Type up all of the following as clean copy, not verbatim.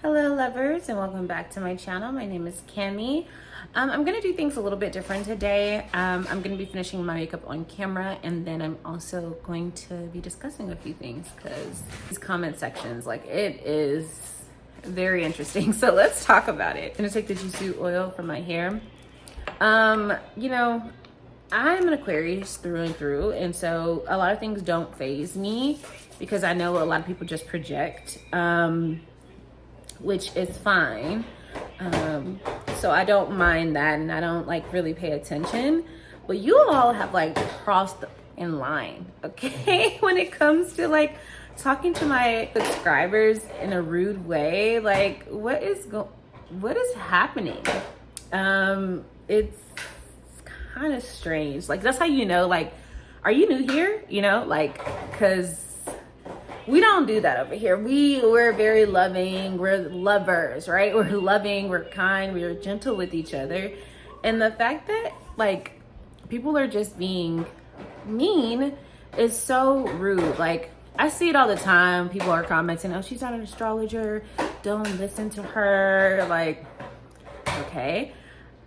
Hello lovers, and welcome back to my channel. My name is Cami. I'm gonna do things a little bit different today. I'm gonna be finishing my makeup on camera, and then I'm also going to be discussing a few things because these comment sections, like, it is very interesting. So let's talk about it. I'm gonna take the Jisoo oil for my hair. You know, I'm an Aquarius through and through, and so a lot of things don't faze me because I know a lot of people just project. Which is fine. So I don't mind that, and I don't like really pay attention. But you all have like crossed in line, okay? When it comes to like talking to my subscribers in a rude way, like what is happening? It's kind of strange. Like, that's how you know, like, are you new here? You know, like, cause we don't do that over here. We're very loving. We're lovers, right? We're loving, we're kind, we're gentle with each other. And the fact that like people are just being mean is so rude. Like, I see it all the time. People are commenting, oh, she's not an astrologer, don't listen to her. Like, okay,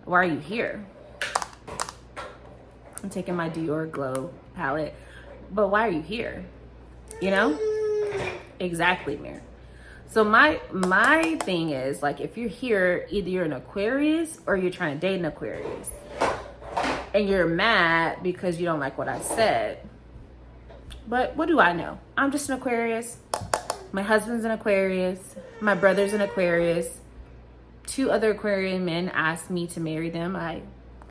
why are you here? I'm taking my Dior Glow palette, but why are you here? You know? Exactly, Mir. So my thing is, like, if you're here, either you're an Aquarius or you're trying to date an Aquarius, and you're mad because you don't like what I said. But what do I know? I'm just an Aquarius. My husband's an Aquarius. My brother's an Aquarius. 2 other Aquarian men asked me to marry them. I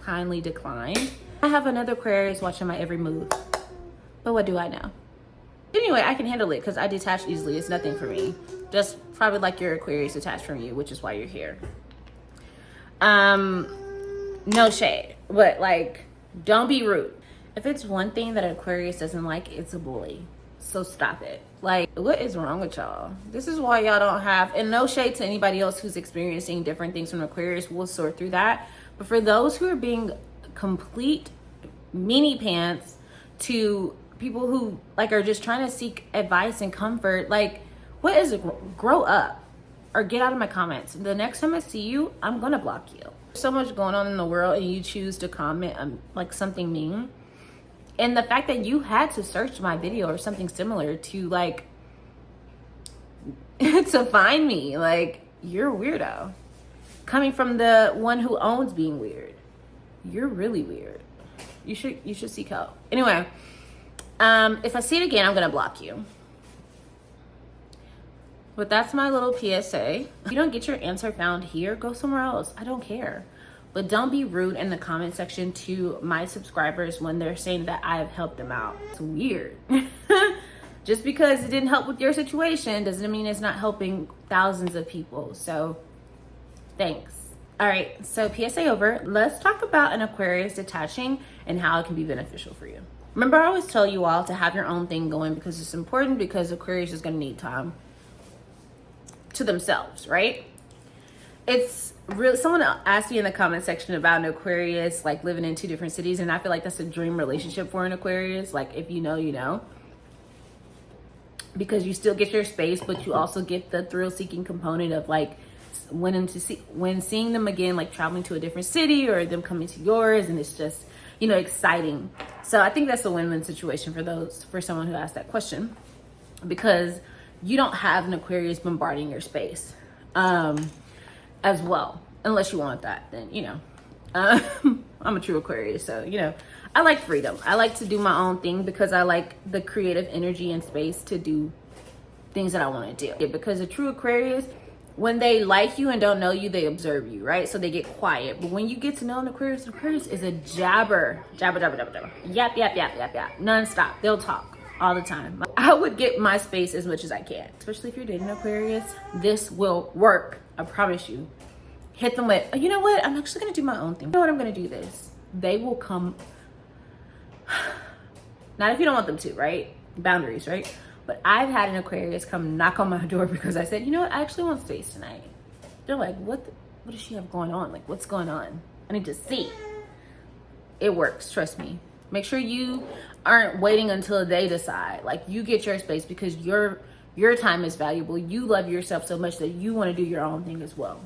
kindly declined. I have another Aquarius watching my every move. But what do I know? Anyway, I can handle it because I detach easily. It's nothing for me. Just probably like your Aquarius detached from you, which is why you're here. No shade, but like, don't be rude. If it's one thing that an Aquarius doesn't like, it's a bully. So stop it. Like, what is wrong with y'all? This is why y'all don't have, and no shade to anybody else who's experiencing different things from Aquarius. We'll sort through that. But for those who are being complete meanie pants to people who like are just trying to seek advice and comfort, like, what is it? Grow up or get out of my comments. The next time I see you, I'm gonna block you. There's so much going on in the world, and you choose to comment like something mean, and the fact that you had to search my video or something similar to like to find me, like, you're a weirdo. Coming from the one who owns being weird, you're really weird. You should seek help. Anyway, if I see it again, I'm gonna block you. But that's my little PSA. If you don't get your answer found here, go somewhere else. I don't care. But don't be rude in the comment section to my subscribers when they're saying that I have helped them out. It's weird. Just because it didn't help with your situation doesn't mean it's not helping thousands of people. So thanks. All right, so PSA over. Let's talk about an Aquarius detaching and how it can be beneficial for you. Remember, I always tell you all to have your own thing going because it's important, because Aquarius is going to need time to themselves, right? It's really, someone asked me in the comment section about an Aquarius like living in 2 different cities, and I feel like that's a dream relationship for an Aquarius. Like, if you know, you know, because you still get your space, but you also get the thrill-seeking component of like when seeing them again, like traveling to a different city or them coming to yours, and it's just, you know, exciting. So I think that's a win-win situation for someone who asked that question, because you don't have an Aquarius bombarding your space as well, unless you want that. Then, you know, I'm a true Aquarius, so, you know, I like freedom. I like to do my own thing because I like the creative energy and space to do things that I want to do. Because a true Aquarius, when they like you and don't know you, they observe you, right? So they get quiet. But when you get to know an Aquarius is a jabber. Jabber, jabber, jabber, jabber. Yap, yap, yap, yap, yap. Non-stop. They'll talk all the time. I would get my space as much as I can. Especially if you're dating an Aquarius. This will work. I promise you. Hit them with, oh, you know what? I'm actually going to do my own thing. You know what? I'm going to do this. They will come. Not if you don't want them to, right? Boundaries, right? But I've had an Aquarius come knock on my door because I said, you know what, I actually want space tonight. They're like, what does she have going on? Like, what's going on? I need to see. It works, trust me. Make sure you aren't waiting until they decide. Like, you get your space because you're Your time is valuable. You love yourself so much that you want to do your own thing as well.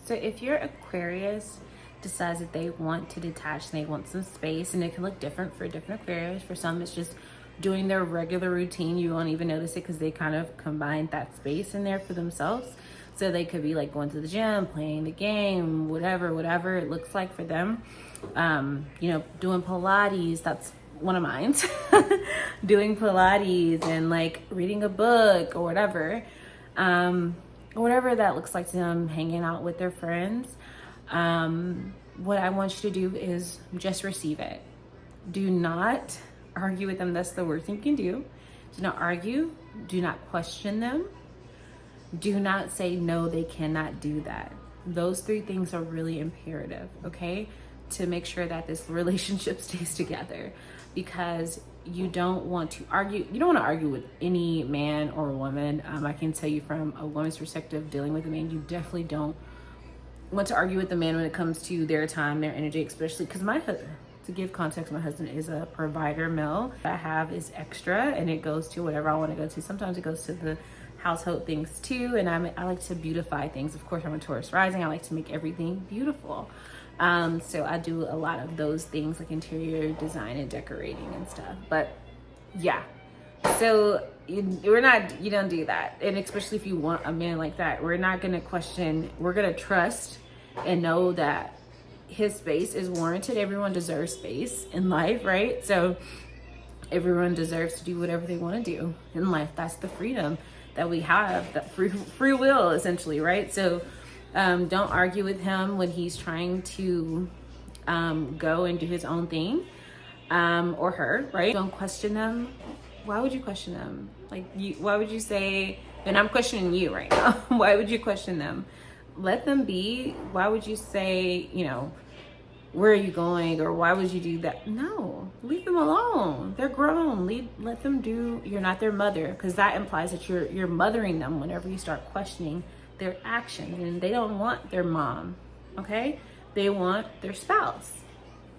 So if your Aquarius decides that they want to detach and they want some space, and it can look different for different Aquarius. For some, it's just doing their regular routine. You won't even notice it because they kind of combine that space in there for themselves. So they could be like going to the gym, playing the game, whatever it looks like for them. You know, doing Pilates, that's one of mine. Doing Pilates and like reading a book or whatever. Whatever that looks like to them, hanging out with their friends. What I want you to do is just receive it. Do not argue with them. That's the worst thing you can do. Do not argue. Do not question them. Do not say, no, they cannot do that. Those 3 things are really imperative, okay? To make sure that this relationship stays together, because you don't want to argue. You don't want to argue with any man or woman. I can tell you from a woman's perspective, dealing with a man, you definitely don't want to argue with the man when it comes to their time, their energy, especially because my husband, to give context, my husband is a provider male. What I have is extra, and it goes to whatever I want to go to. Sometimes it goes to the household things too, and I like to beautify things. Of course, I'm a Taurus rising. I like to make everything beautiful. So I do a lot of those things like interior design and decorating and stuff. But yeah, so you don't do that. And especially if you want a man like that, we're not going to question. We're going to trust and know that his space is warranted. Everyone deserves space in life, right? So everyone deserves to do whatever they want to do in life. That's the freedom that we have, that free will essentially, right? So don't argue with him when he's trying to go and do his own thing, or her, right? Don't question them. Why would you question them? Like, why would you say, and I'm questioning you right now. Why would you question them? Let them be. Why would you say, you know, where are you going? Or why would you do that? No, leave them alone. They're grown. Let them do. You're not their mother, because that implies that you're mothering them whenever you start questioning their actions, and they don't want their mom, okay? They want their spouse.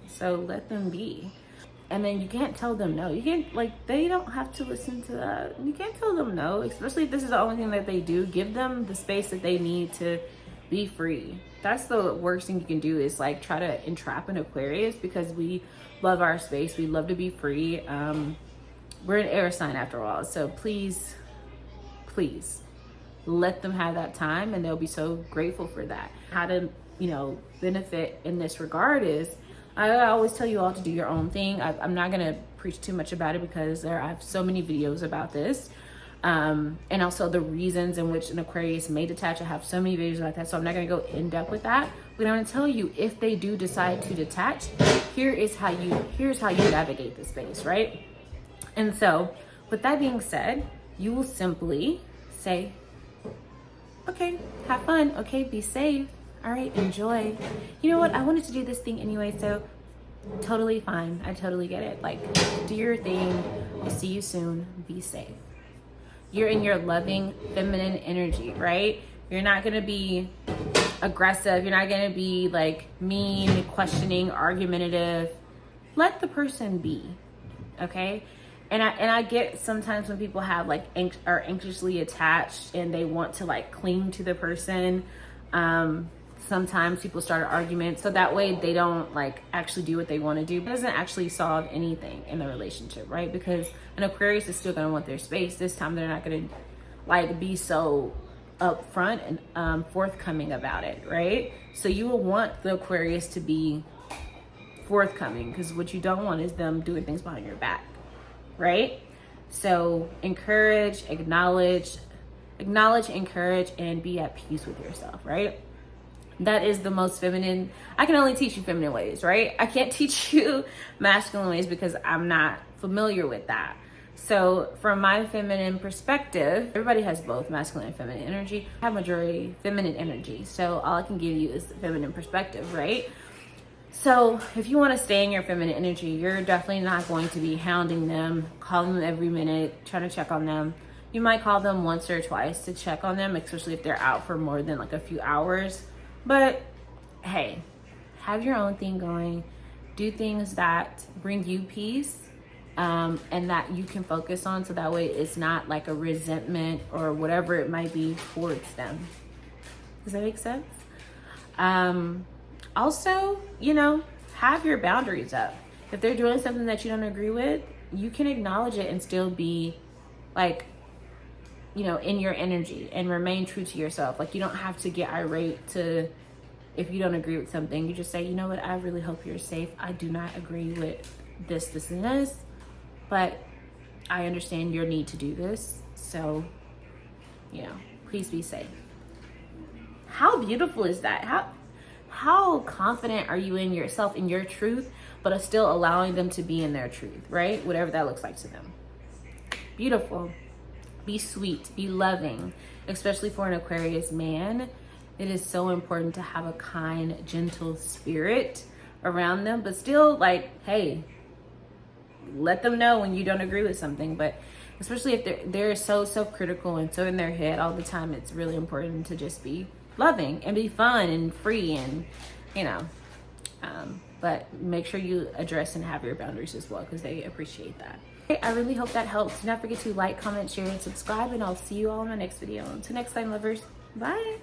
So let them be. And then you can't tell them no. You can't, like, they don't have to listen to that. You can't tell them no, especially if this is the only thing that they do. Give them the space that they need to be free. That's the worst thing you can do, is like try to entrap an Aquarius, because we love our space. We love to be free. We're an air sign after all. So please let them have that time, and they'll be so grateful for that. How to, you know, benefit in this regard is, I always tell you all to do your own thing. I'm not going to preach too much about it, because I have so many videos about this. And also the reasons in which an Aquarius may detach. I have so many videos about that, so I'm not going to go in depth with that. But I'm going to tell you, if they do decide to detach, here's how you navigate the space, right? And so with that being said, you will simply say, okay, have fun. Okay, be safe. All right, enjoy. You know what? I wanted to do this thing anyway, so totally fine. I totally get it. Like, do your thing. I'll see you soon. Be safe. You're in your loving feminine energy, right? You're not going to be aggressive. You're not going to be like mean, questioning, argumentative. Let the person be, okay? And I get sometimes when people have like are anxiously attached and they want to like cling to the person. Sometimes people start an argument, so that way they don't like actually do what they want to do. It doesn't actually solve anything in the relationship, right? Because an Aquarius is still going to want their space. This time they're not going to like be so upfront and forthcoming about it, right? So you will want the Aquarius to be forthcoming, because what you don't want is them doing things behind your back, right? So encourage, acknowledge, encourage, and be at peace with yourself, right? That is the most feminine. I can only teach you feminine ways, right? I can't teach you masculine ways because I'm not familiar with that. So from my feminine perspective, everybody has both masculine and feminine energy. I have majority feminine energy. So all I can give you is the feminine perspective, right? So if you want to stay in your feminine energy, you're definitely not going to be hounding them, calling them every minute, trying to check on them. You might call them once or twice to check on them, especially if they're out for more than like a few hours. But hey, have your own thing going. Do things that bring you peace and that you can focus on, so that way it's not like a resentment or whatever it might be towards them. Does that make sense? Also, you know, have your boundaries up. If they're doing something that you don't agree with, you can acknowledge it and still be like, you know, in your energy and remain true to yourself. Like, you don't have to get irate to, if you don't agree with something, you just say, you know what, I really hope you're safe. I do not agree with this, and this, but I understand your need to do this. So, you know, please be safe. How beautiful is that? How confident are you in yourself, in your truth, but are still allowing them to be in their truth, right? Whatever that looks like to them. Beautiful. Be sweet, be loving, especially for an Aquarius man. It is so important to have a kind, gentle spirit around them, but still, like, hey, let them know when you don't agree with something. But especially if they're so self-critical and so in their head all the time, it's really important to just be loving and be fun and free, and, you know, but make sure you address and have your boundaries as well, because they appreciate that. I really hope that helps. Do not forget to like, comment, share, and subscribe, and I'll see you all in my next video. Until next time, lovers. Bye.